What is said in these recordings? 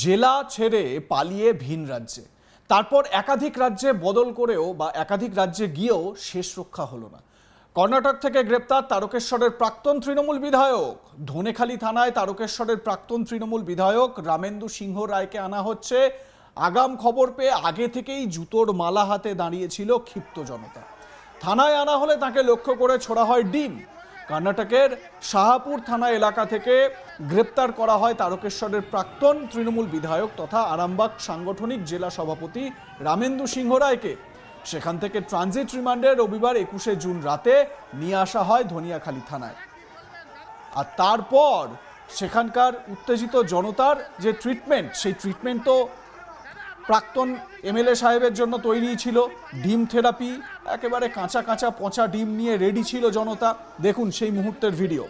জেলা ছেড়ে পালিয়ে ভিন রাজ্যে, তারপর একাধিক রাজ্যে বদল করেও বা একাধিক রাজ্যে গিয়েও শেষ রক্ষা হলো না। কর্ণাটক থেকে গ্রেপ্তার তারকেশ্বরের প্রাক্তন তৃণমূল বিধায়ক। ধনেখালি থানায় তারকেশ্বরের প্রাক্তন তৃণমূল বিধায়ক রামেন্দু সিংহ রায়কে আনা হচ্ছে। আগাম খবর পেয়ে আগে থেকেই জুতোর মালা হাতে দাঁড়িয়েছিল ক্ষিপ্ত জনতা। থানায় আনা হলে তাকে লক্ষ্য করে ছোড়া হয় ডিম। কর্ণাটকের শাহাপুর থানা এলাকা থেকে গ্রেপ্তার করা হয় তারকেশ্বরের প্রাক্তন তৃণমূল বিধায়ক তথা আরামবাগ সাংগঠনিক জেলা সভাপতি রামেন্দু সিংহ রায়কে। সেখান থেকে ট্রানজিট রিমান্ডে রবিবার 21শে জুন রাতে নিয়ে আসা হয় ধনিয়াখালী থানায়। আর তারপর সেখানকার উত্তেজিত জনতার যে ট্রিটমেন্ট, সেই ট্রিটমেন্ট তো প্রাক্তন এমএলএ সাহেবের জন্য তৈরি ছিল। ডিম থেরাপি, একেবারে কাঁচা কাঁচা পচা ডিম নিয়ে রেডি ছিল জনতা। দেখুন সেই মুহূর্তের ভিডিও।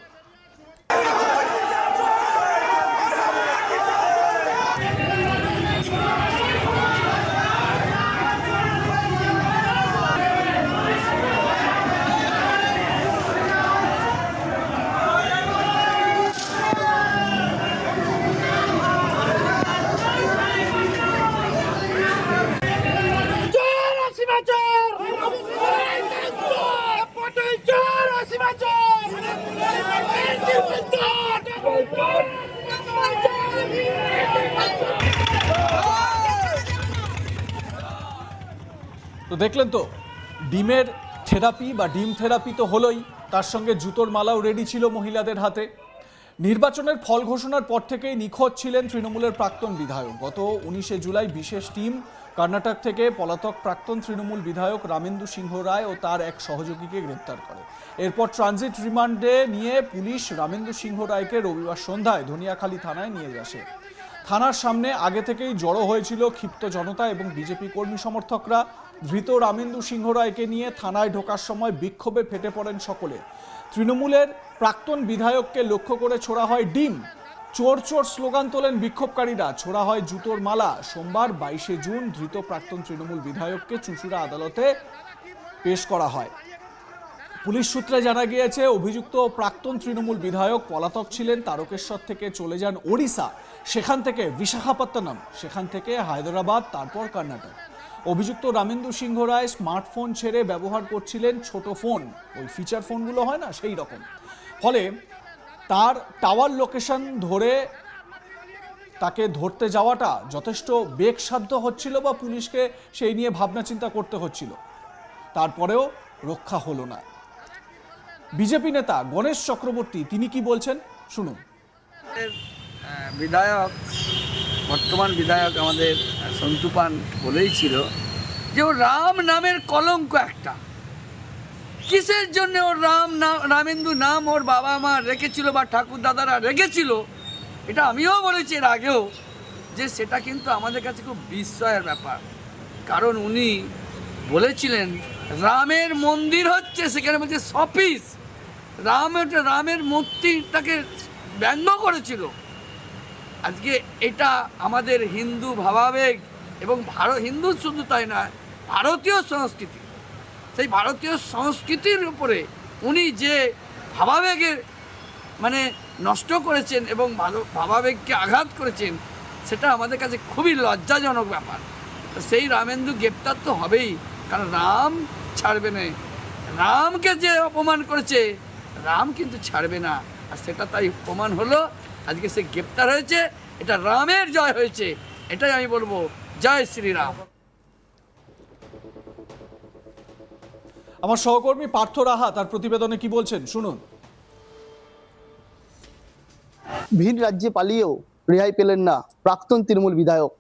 তো দেখলেন তো, ডিমের থেরাপি বা ডিম থেরাপি তো হলোই, তার সঙ্গে জুতোর মালাও রেডি ছিল মহিলাদের হাতে। নির্বাচনের ফল ঘোষণার পর থেকেই নিখোঁজ ছিলেন তৃণমূলের প্রাক্তন বিধায়ক। গত 19শে জুলাই বিশেষ টিম কর্ণাটক থেকে পলাতক প্রাক্তন তৃণমূল বিধায়ক রামেন্দু সিংহ রায় ও তার এক সহযোগীকে গ্রেপ্তার করে। এরপর ট্রানজিট রিমান্ডে নিয়ে পুলিশ রামেন্দু সিংহ রায়কে রবিবার সন্ধ্যায় ধনিয়াখালী থানায় নিয়ে আসে। থানার সামনে আগে থেকেই জড়ো হয়েছিল ক্ষিপ্ত জনতা এবং বিজেপি কর্মী সমর্থকরা। ধৃত রামেন্দু সিংহ রায়কে নিয়ে থানায় ঢোকার সময় বিক্ষোভে ফেটে পড়েন সকলে। তৃণমূলের প্রাক্তন বিধায়ককে লক্ষ্য করে ছোড়া হয় ডিম। চোর চোর স্লোগান তোলেন বিক্ষোভকারীরা, ছোড়া হয় জুতোর মালা। সোমবার 22শে জুন ধৃত প্রাক্তন তৃণমূল বিধায়ককে চুঁচুড়া আদালতে পেশ করা হয়। পুলিশ সূত্রে জানা গিয়েছে, অভিযুক্ত প্রাক্তন তৃণমূল বিধায়ক পলাতক ছিলেন। তারকেশ্বর থেকে চলে যান ওড়িশা, সেখান থেকে বিশাখাপত্তনম, সেখান থেকে হায়দ্রাবাদ, তারপর কর্ণাটক। অভিযুক্ত রামেন্দু সিংহ রায় স্মার্টফোন ছেড়ে ব্যবহার করছিলেন ছোট ফোন, ওই ফিচার ফোনগুলো হয় না সেই রকম। ফলে তার টাওয়ার লোকেশন ধরে তাকে ধরতে যাওয়াটা যথেষ্ট বেগসাধ্য হচ্ছিল বা পুলিশকে সেই নিয়ে ভাবনা চিন্তা করতে হচ্ছিল। তারপরেও রক্ষা হলো না। বিজেপি নেতা গণেশ চক্রবর্তী তিনি কি বলছেন শুনুন। বিধায়ক, বর্তমান বিধায়ক আমাদের সন্তুপান বলেই ছিল যে ও রাম নামের কলঙ্ক একটা। কিসের জন্য ওর রামেন্দু নাম ওর বাবা মা রেখেছিল বা ঠাকুর দাদারা রেখেছিল, এটা আমিও বলেছি এর আগেও, যে সেটা কিন্তু আমাদের কাছে খুব বিস্ময়ের ব্যাপার। কারণ উনি বলেছিলেন রামের মন্দির হচ্ছে, সেখানে বলছে শপিস। রামের মূর্তিটাকে ব্যঙ্গ করেছিল। আজকে এটা আমাদের হিন্দু ভাবাবেগ এবং হিন্দু শুধু তাই নয়, ভারতীয় সংস্কৃতি, সেই ভারতীয় সংস্কৃতির উপরে উনি যে ভাবাবেগের নষ্ট করেছেন এবং ভাবাবেগকে আঘাত করেছেন, সেটা আমাদের কাছে খুবই লজ্জাজনক ব্যাপার। সেই রামেন্দু গ্রেপ্তার তো হবেই, কারণ রাম ছাড়বে না। রামকে যে অপমান করেছে, রাম কিন্তু ছাড়বে না। আর সেটা তাই প্রমাণ হলো, আজকে সে গ্রেপ্তার হয়েছে। এটা রামের জয় হয়েছে, এটাই আমি বলবো। জয় শ্রীরাম। আমার সহকর্মী পার্থ রাহা তার প্রতিবেদনে কি বলছেন শুনুন। ভিন রাজ্যে পালিয়েও রেহাই পেলেন না প্রাক্তন তৃণমূল বিধায়ক,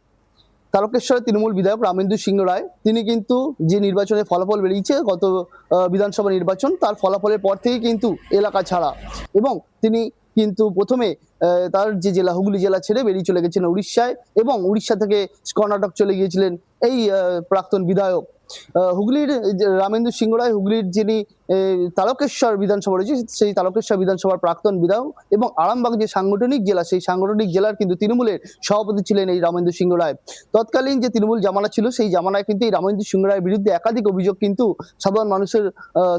তারকেশ্বরের তৃণমূল বিধায়ক রামেন্দু সিংহ রায়। তিনি কিন্তু যে নির্বাচনের ফলাফল বেরিয়েছে, গত বিধানসভা নির্বাচন, তার ফলাফলের পর থেকেই কিন্তু এলাকা ছাড়া, এবং তিনি কিন্তু প্রথমে তার যে জেলা হুগলি জেলা ছেড়ে বেরিয়ে চলে গেছিলেন উড়িষ্যায়, এবং উড়িষ্যা থেকে কর্ণাটক চলে গিয়েছিলেন এই প্রাক্তন বিধায়ক। হুগলির যে রামেন্দু সিংহ রায়, হুগলির যিনি তারকেশ্বর বিধানসভা রয়েছে সেই তারকেশ্বর বিধানসভার প্রাক্তন বিধায়ক, এবং আরামবাগ যে সাংগঠনিক জেলা সেই সাংগঠনিক জেলার কিন্তু তৃণমূলের সভাপতি ছিলেন এই রামেন্দু সিংহ রায়। তৎকালীন যে তৃণমূল জামানা ছিল সেই জামানায় কিন্তু এই রামেন্দু সিংহ রায়ের বিরুদ্ধে একাধিক অভিযোগ কিন্তু সাধারণ মানুষের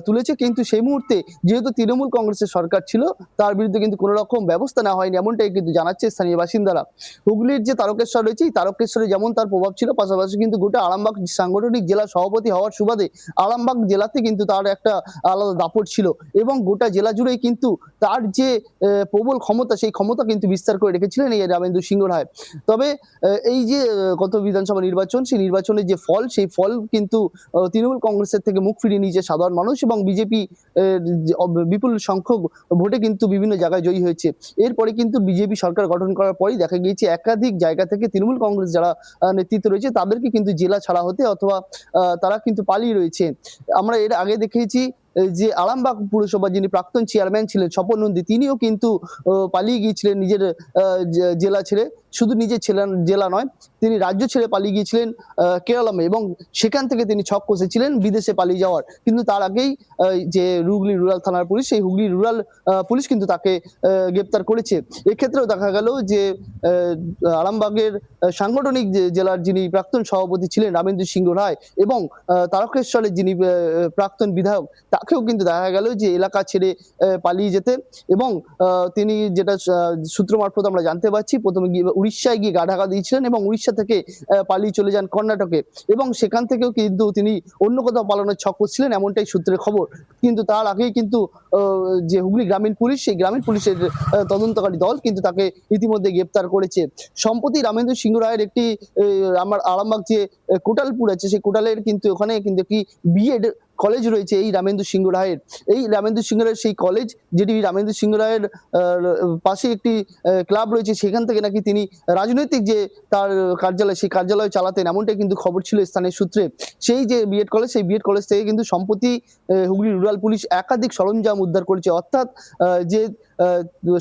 তুলেছে, কিন্তু সেই মুহূর্তে যেহেতু তৃণমূল কংগ্রেসের সরকার ছিল তার বিরুদ্ধে কিন্তু কোনো রকম ব্যবস্থা নেওয়া হয়নি, এমনটাই কিন্তু জানাচ্ছে স্থানীয় বাসিন্দারা। হুগলির যে তারকেশ্বর রয়েছে এই তারকেশ্বরে যেমন তার প্রভাব ছিল, পাশাপাশি কিন্তু গোটা আরামবাগ সাংগঠনিক জেলা সভাপতি হওয়ার সুবাদে আরামবাগ জেলাতে কিন্তু তার একটা আলাদা দাপট ছিল, এবং গোটা জেলা জুড়েই কিন্তু তার যে প্রবল ক্ষমতা সেই ক্ষমতা কিন্তু বিস্তার করে রেখেছিলেন এই রামেন্দু সিংহ রায়। তবে এই যে গত বিধানসভা নির্বাচন, সেই নির্বাচনের যে ফল সেই ফল কিন্তু তৃণমূল কংগ্রেসের থেকে মুখ ফিরিয়ে নিয়েছে সাধারণ মানুষ, এবং বিজেপি বিপুল সংখ্যক ভোটে কিন্তু বিভিন্ন জায়গায় জয়ী হয়েছে। এরপরে কিন্তু বিজেপি সরকার গঠন করার পরই দেখা গিয়েছে একাধিক জায়গা থেকে তৃণমূল কংগ্রেস যারা নেতৃত্ব রয়েছে তাদেরকে কিন্তু জেলা ছাড়া হতে অথবা তারা কিন্তু পালিয়ে রয়েছে। আমরা এর আগে দেখেছি যে আরামবাগ পুরসভা যিনি প্রাক্তন চেয়ারম্যান ছিলেন স্বপন নন্দী, তিনিও কিন্তু পালিয়ে গিয়েছিলেন নিজের জেলা ছেড়ে। শুধু নিজের জেলা নয়, তিনি রাজ্য ছেড়ে পালিয়ে গিয়েছিলেন কেরালামে, এবং সেখান থেকে তিনি ছক কষেছিলেন বিদেশে পালিয়ে যাওয়ার। কিন্তু তার আগেই যে হুগলি রুরাল থানার পুলিশ, সেই হুগলি রুরাল পুলিশ কিন্তু তাকে গ্রেপ্তার করেছে। এক্ষেত্রেও দেখা গেল যে আরামবাগের সাংগঠনিক জেলার যিনি প্রাক্তন সভাপতি ছিলেন রামেন্দু সিংহ রায়, এবং তারকেশ্বরের যিনি প্রাক্তন বিধায়ক তাকেও কিন্তু দেখা গেল যে এলাকা ছেড়ে পালিয়ে যেতে, এবং তিনি যেটা সূত্র মারফত আমরা জানতে পারছি প্রথমে গিয়ে উড়িষ্যায় গিয়ে গা ঢাকা দিয়েছিলেন, এবং উড়িষ্যা থেকে পালিয়ে চলে যান কর্ণাটকে, এবং সেখান থেকেও কিন্তু তিনি অন্য কোথাও পালানোর ছক করছিলেন এমনটাই সূত্রের খবর। কিন্তু তার আগেই কিন্তু যে হুগলি গ্রামীণ পুলিশ, সেই গ্রামীণ পুলিশের তদন্তকারী দল কিন্তু তাকে ইতিমধ্যে গ্রেপ্তার করেছে। সম্প্রতি রামেন্দু সিংহ রায়ের একটি আমার আরামবাগ যে কোটালপুর আছে সেই কোটালের কিন্তু ওখানে কিন্তু একটি বিএড কলেজ রয়েছে এই রামেন্দু সিংহ রায়ের। এই রামেন্দু সিংহ রায়ের সেই কলেজ, যেটি রামেন্দু সিংহ রায়ের পাশে একটি ক্লাব রয়েছে, সেখান থেকে নাকি তিনি রাজনৈতিক যে তার কার্যালয় সেই কার্যালয় চালাতেন, এমনটাই কিন্তু খবর ছিল স্থানীয় সূত্রে। সেই যে বিএড কলেজ, সেই বিএড কলেজ থেকে কিন্তু সম্প্রতি হুগলি রুরাল পুলিশ একাধিক সরঞ্জাম উদ্ধার করেছে, অর্থাৎ যে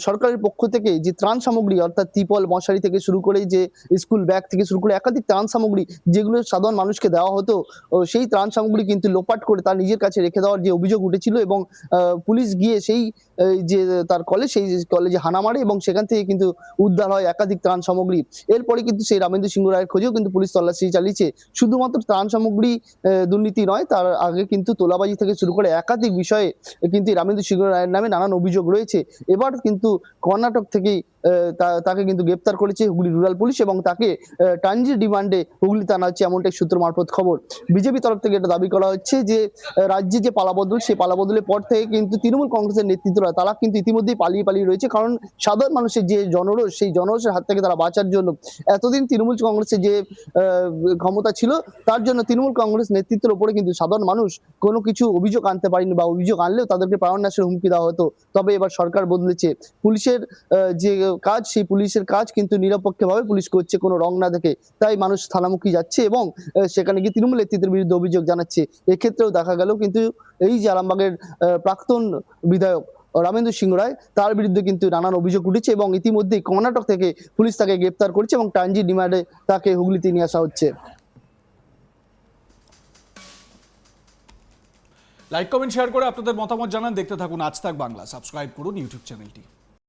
সরকারের পক্ষ থেকে যে ত্রাণ সামগ্রী, অর্থাৎ ত্রিপল মশারি থেকে শুরু করে যে স্কুল ব্যাগ থেকে শুরু করে একাধিক ত্রাণ সামগ্রী যেগুলো সাধারণ মানুষকে দেওয়া হতো, সেই ত্রাণ সামগ্রী কিন্তু লোপাট করে তার নিজের কাছে রেখে দেওয়ার যে অভিযোগ উঠেছিল, এবং পুলিশ গিয়ে সেই যে তার কলেজ, সেই কলেজে হানা মারে এবং সেখান থেকে কিন্তু উদ্ধার হয় একাধিক ত্রাণ সামগ্রী। এরপরে কিন্তু সেই রামেন্দু সিংহ রায়ের খোঁজেও কিন্তু পুলিশ তল্লাশি চালিয়েছে। শুধুমাত্র ত্রাণ সামগ্রী দুর্নীতি নয়, তার আগে কিন্তু তোলাবাজি থেকে শুরু করে একাধিক বিষয়ে কিন্তু রামেন্দু সিংহ রায়ের নামে নানান অভিযোগ রয়েছে। এবার কিন্তু কর্ণাটক থেকেই তাকে কিন্তু গ্রেপ্তার করেছে হুগলি রুরাল পুলিশ, এবং তাকে ট্রানজিট রিমান্ডে হুগলি থানা হচ্ছে এমনটাই সূত্র মারফত খবর। বিজেপি তরফ থেকে এটা দাবি করা হচ্ছে যে রাজ্যে যে পালাবদল, সেই পালাবদলের পর থেকে কিন্তু তৃণমূল কংগ্রেসের নেতৃত্বরা তারা কিন্তু ইতিমধ্যেই পালিয়ে রয়েছে, কারণ সাধারণ মানুষের যে জনরোষ, সেই জনরোষের হাত থেকে তারা বাঁচার জন্য এতদিন তৃণমূল কংগ্রেসের যে ক্ষমতা ছিল তার জন্য তৃণমূল কংগ্রেস নেতৃত্বের উপরে কিন্তু সাধারণ মানুষ কোনো কিছু অভিযোগ আনতে পারেনি, বা অভিযোগ আনলেও তাদেরকে প্রাণনাশের হুমকি দেওয়া হতো। তবে এবার সরকার বদলেছে, পুলিশের যে কাজ সেই পুলিশের কাজ কিন্তু নিরপেক্ষভাবে পুলিশ করছে কোনো রং না দেখে, তাই মানুষ থানামুখী যাচ্ছে এবং সেখানে গিয়ে তৃণমূল নেতৃত্বের বিরুদ্ধে অভিযোগ জানাচ্ছে। এক্ষেত্রেও দেখা গেল কিন্তু এই যে আরামবাগের প্রাক্তন বিধায়ক রামেন্দু সিংহ রায়, তার বিরুদ্ধে কিন্তু নানান অভিযোগ উঠেছে, এবং ইতিমধ্যেই কর্ণাটক থেকে পুলিশ তাকে গ্রেপ্তার করছে এবং ট্রানজিট রিমান্ডে তাকে হুগলিতে নিয়ে আসা হচ্ছে। লাইক কমেন্ট শেয়ার করে আপনাদের মতামত জানান। দেখতে থাকুন আজ তাক বাংলা, সাবস্ক্রাইব করুন ইউটিউব চ্যানেলটি।